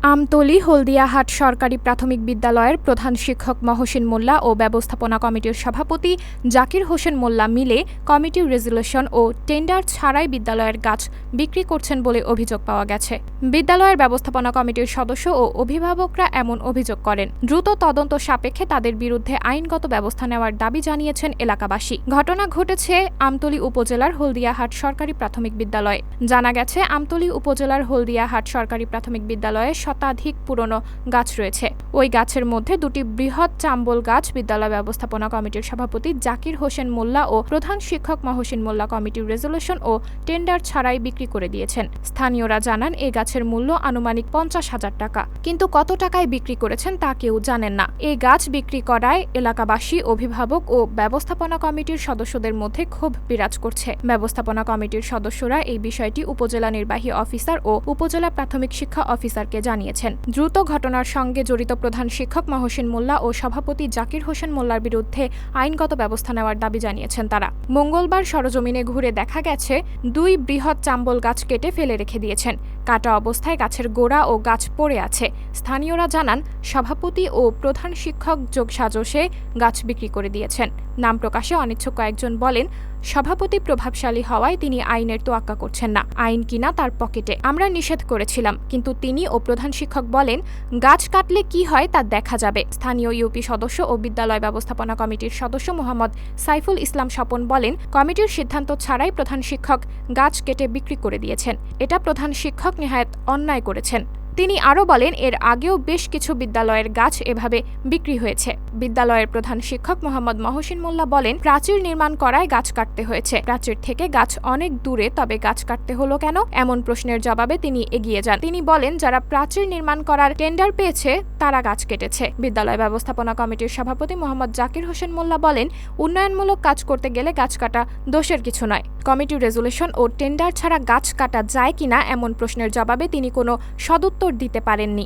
আমতলী হলদিয়াহাট সরকারি প্রাথমিক বিদ্যালয়ের প্রধান শিক্ষক মহসিন মোল্লা ও ব্যবস্থাপনা কমিটির সভাপতি জাকির হোসেন মোল্লা মিলে কমিটির রেজুলেশন ও টেন্ডার ছাড়াই বিদ্যালয়ের গাছ বিক্রি করছেন বলে অভিযোগ পাওয়া গেছে। বিদ্যালয়ের ব্যবস্থাপনা কমিটির সদস্য ও অভিভাবকরা এমন অভিযোগ করেন। দ্রুত তদন্ত সাপেক্ষে তাদের বিরুদ্ধে আইনগত ব্যবস্থা নেওয়ার দাবি জানিয়েছেন এলাকাবাসী। ঘটনা ঘটেছে আমতলী উপজেলার হলদিয়াহাট সরকারি প্রাথমিক বিদ্যালয়ে। জানা গেছে, আমতলী উপজেলার হলদিয়াহাট সরকারি প্রাথমিক বিদ্যালয়ে শতাধিক পুরনো গাছ রয়েছে। ওই গাছের মধ্যে দুটি বৃহৎ চাম্বল গাছ বিদ্যালয় ব্যবস্থাপনা কমিটির সভাপতি জাকির হোসেন মোল্লা ও প্রধান শিক্ষক মহসিন মোল্লা কমিটির রেজুলেশন ও টেন্ডার ছাড়াই বিক্রি করে দিয়েছেন। স্থানীয়রা জানান, এই গাছের মূল্য আনুমানিক 50,000 টাকা, কিন্তু কত টাকায় বিক্রি করেছেন তা কেউ জানেন না। এই গাছ বিক্রি করায় এলাকাবাসী, অভিভাবক ও ব্যবস্থাপনা কমিটির সদস্যদের মধ্যে ক্ষোভ বিরাজ করছে। ব্যবস্থাপনা কমিটির সদস্যরা এই বিষয়টি উপজেলা নির্বাহী অফিসার ও উপজেলা প্রাথমিক শিক্ষা অফিসারকে জানিয়েছেন। দ্রুত ঘটনার সঙ্গে জড়িত প্রধান শিক্ষক মহসিন মোল্লা ও সভাপতি জাকির হোসেন মোল্লার বিরুদ্ধে আইনগত ব্যবস্থা নেওয়ার দাবি জানিয়েছেন তারা। মঙ্গলবার সরজমিনে ঘুরে দেখা গেছে, দুই বৃহৎ চাম্বল গাছ কেটে ফেলে রেখে দিয়েছেন। কাটা অবস্থায় গাছের গোড়া ও গাছ পড়ে আছে। স্থানীয়রা জানান, সভাপতি ও প্রধান শিক্ষক যোগসাজশে গাছ বিক্রি করে দিয়েছেন। নাম প্রকাশে অনিচ্ছুক কয়েকজন বলেন, সভাপতি প্রভাবশালী হওয়ায় তিনি আইনের তোয়াক্কা করছেন না। আইন কিনা তার পকেটে। আমরা নিষেধ করেছিলাম, কিন্তু তিনি ও প্রধান শিক্ষক বলেন, গাছ কাটলে কি হয় তা দেখা যাবে। স্থানীয় ইউপি সদস্য ও বিদ্যালয় ব্যবস্থাপনা কমিটির সদস্য মোহাম্মদ সাইফুল ইসলাম স্বপন বলেন, কমিটির সিদ্ধান্ত ছাড়াই প্রধান শিক্ষক গাছ কেটে বিক্রি করে দিয়েছেন। এটা প্রধান শিক্ষক নেহায়েত অন্যায় করেছেন। তিনি আরও বলেন, এর আগেও বেশ কিছু বিদ্যালয়ের গাছ এভাবে বিক্রি হয়েছে। বিদ্যালয়ের প্রধান শিক্ষক মোহাম্মদ মহসিন মোল্লা বলেন, প্রাচীর নির্মাণ করায় গাছ কাটতে হয়েছে। প্রাচীর থেকে গাছ অনেক দূরে, তবে গাছ কাটতে হলো কেন, এমন প্রশ্নের জবাবে তিনি এগিয়ে যান। তিনি বলেন, যারা প্রাচীর নির্মাণ করার টেন্ডার পেয়েছে তারা গাছ কেটেছে। বিদ্যালয় ব্যবস্থাপনা কমিটির সভাপতি মোহাম্মদ জাকির হোসেন মোল্লা বলেন, উন্নয়নমূলক কাজ করতে গেলে গাছ কাটা দোষের কিছু নয়। কমিটির রেজুলেশন ও টেন্ডার ছাড়া গাছ কাটা যায় কিনা এমন প্রশ্নের জবাবে তিনি কোনো সদুত্তর দিতে পারেননি।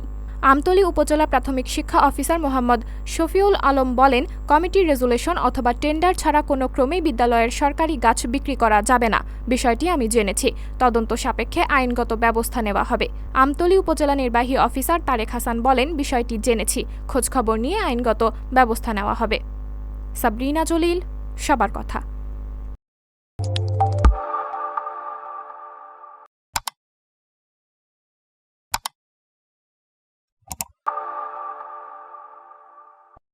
আমতলী উপজেলা প্রাথমিক শিক্ষা অফিসার মোহাম্মদ শফিউল আলম বলেন, কমিটির রেজুলেশন অথবা টেন্ডার ছাড়া কোনো ক্রমেই বিদ্যালয়ের সরকারি গাছ বিক্রি করা যাবে না। বিষয়টি আমি জেনেছি। তদন্ত সাপেক্ষে আইনগত ব্যবস্থা নেওয়া হবে। আমতলী উপজেলা নির্বাহী অফিসার তারেক হাসান বলেন, বিষয়টি জেনেছি, খোঁজখবর নিয়ে আইনগত ব্যবস্থা নেওয়া হবে। সাবরিনা জলিল, সবার কথা।